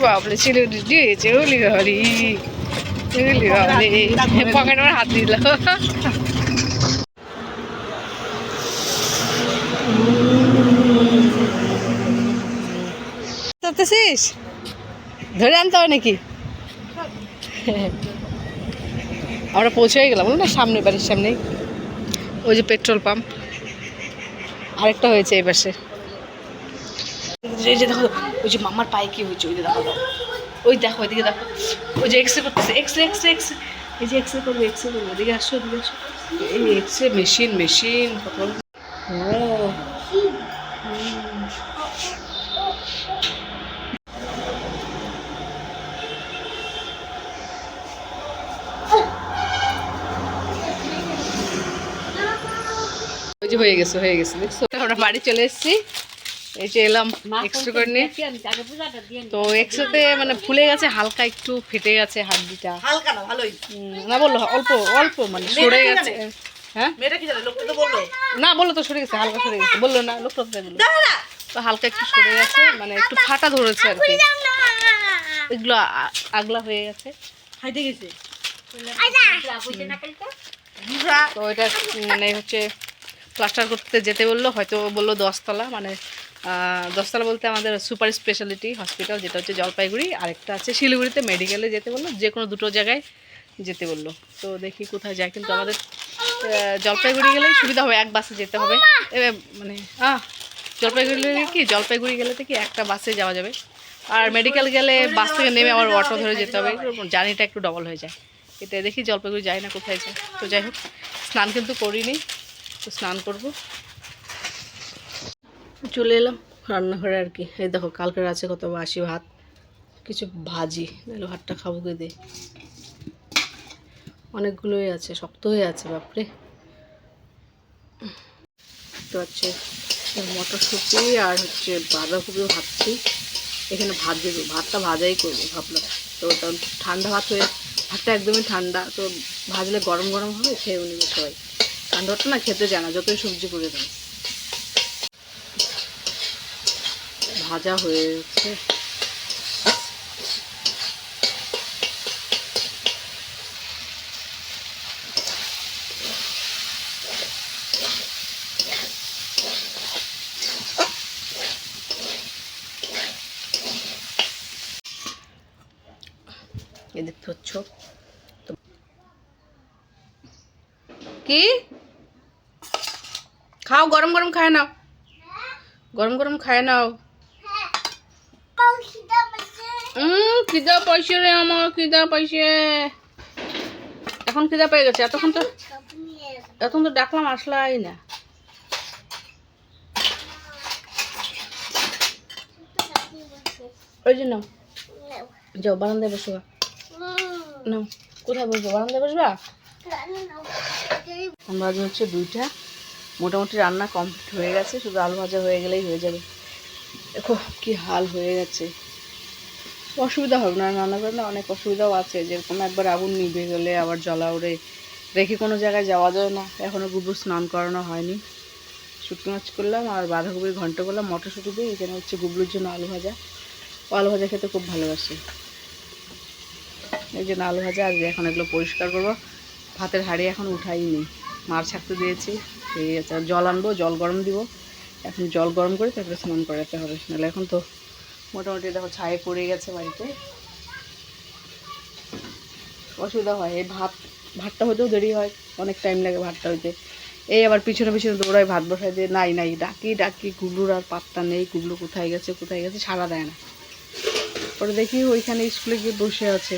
বাপরে ছিল দিয়েছে ওলি হরি ওলি হরি পকেটে আমার হাত দিল ধরতেছিস ধরে আনতে হবে নাকি আমরা পৌঁছে গেলাম না সামনে বাড়ির সামনেই ওই যে পেট্রোল পাম্প আরেকটা হয়েছে এই পাশে এই যে দেখো ওই যে মামার পায়ে কি হয়েছে ওই যে দেখো ওই দেখো ওইদিকে দেখো ওই যে এক্সরে করতেছে এক্সরে এই যে এক্সরে করবে ওদিকে আসো এই এক্সরে মেশিন কত ওই যে হয়ে গেছে দেখছো আমরা বাড়ি চলে এসেছি এই যে এলাম এক্সরে করে নিয়ে তো এক্সরেতে মানে ফুলে গেছে হালকা একটু ফেটে গেছে হাড়িটা হালকা না ভালোই না বললো অল্প মানে সরে গেছে হ্যাঁ মেয়েটা কি জানে লোকটা তো বললো না বললো তো সরে গেছে হালকা সরে গেছে বললো না লোকটা তো বললো তো হালকা একটু সরে গেছে মানে একটু ফাটা ধরেছে আর কি এগুলো আগলা হয়ে গেছে হাইতে গেছে তো এটা মানে হচ্ছে প্লাস্টার করতে যেতে বললো হয়তো বললো 10 তলা মানে 10 তলা বলতে আমাদের সুপার স্পেশালিটি হসপিটাল যেটা হচ্ছে জলপাইগুড়ি আরেকটা আছে শিলিগুড়িতে মেডিকেলে যেতে বললো যে কোনো দুটো জায়গায় যেতে বললো তো দেখি কোথায় যায় কিন্তু আমাদের জলপাইগুড়ি গেলেই সুবিধা হবে এক বাসে যেতে হবে মানে জলপাইগুড়ি গেলে কি একটা বাসে যাওয়া যাবে আর মেডিকেল গেলে বাস থেকে নেমে আবার অটো ধরে যেতে হবে জার্নিটা একটু ডবল হয়ে যায় এটা দেখি জলপাইগুড়ি যায় না কোথায় যায় তো যাই হোক স্নান কিন্তু করিনি তো স্নান করবো চলে এলাম রান্নাঘরে আর কি এই দেখো কালকের আছে কত বাসি ভাত কিছু ভাজি নাহলে ভাতটা খাবো কে দে অনেকগুলোই আছে শক্ত হয়ে আছে বাপরে তো হচ্ছে মটরশুঁটি আর হচ্ছে বাঁধাকপিও ভাজছি এখানে ভাতটা ভাজাই করবো ভাবলাম তো ঠান্ডা ভাতটা একদমই ঠান্ডা তো ভাজলে গরম হবে খেয়েও নিবে সবাই ঠান্ডা ভাতটা না খেতে যায় না যতই সবজি করে দেয় ভাজা হয়ে গেছে দেখতে পাচ্ছ কি খাও গরম খায় নাও গরম খায় নাও খিদা পাইছে রে আমার খিদা পাইছে এখন খিদা পেয়ে গেছে এখন তো ডাকলাম আসলাই না ওই জন্য যাও বারান্দায় বসো না কোথায় বসবো বারান্দায় বসবা বাজে হচ্ছে 2টা মোটামুটি রান্না কমপ্লিট হয়ে গেছে শুধু আলু ভাজা হয়ে গেলেই হয়ে যাবে দেখো কি হাল হয়ে গেছে অসুবিধা হবে না রান্না করে না অনেক অসুবিধাও আছে যেরকম একবার আগুন নিভে গেলে আবার জ্বলা উড়ে রেখে কোনো জায়গায় যাওয়া যায় না এখনও গুবু স্নান করানো হয়নি শুটকি মাছ করলাম আর বাঁধাকপির ঘন্ট করলাম মটরশুঁটি দিয়ে এখানে হচ্ছে গুবলুর জন্য আলু ভাজা খেতে খুব ভালোবাসে এই জন্য আলু ভাজা আর এখন এগুলো পরিষ্কার করবো ভাতের হাঁড়ি এখন উঠাইনি মার ছাকতে দিয়েছি এই আছে জল আনবো জল গরম দিব এখন জল গরম করে তারপরে স্নান করাতে হবে নাহলে এখন তো মোটামুটি দেখো ছায়ে পড়ে গেছে বাড়িতে অসুবিধা হয় এই ভাতটা হতেও দেরি হয় অনেক টাইম লাগে ভাতটা হইতে এই আবার পিছনে দৌড়ায় ভাত বসায় দিয়ে নাই ডাকি কুবলুর আর পাত্তা নেই কুবলু কোথায় গেছে সাড়া দেয় না পরে দেখি ওইখানে স্কুলে গিয়ে বসে আছে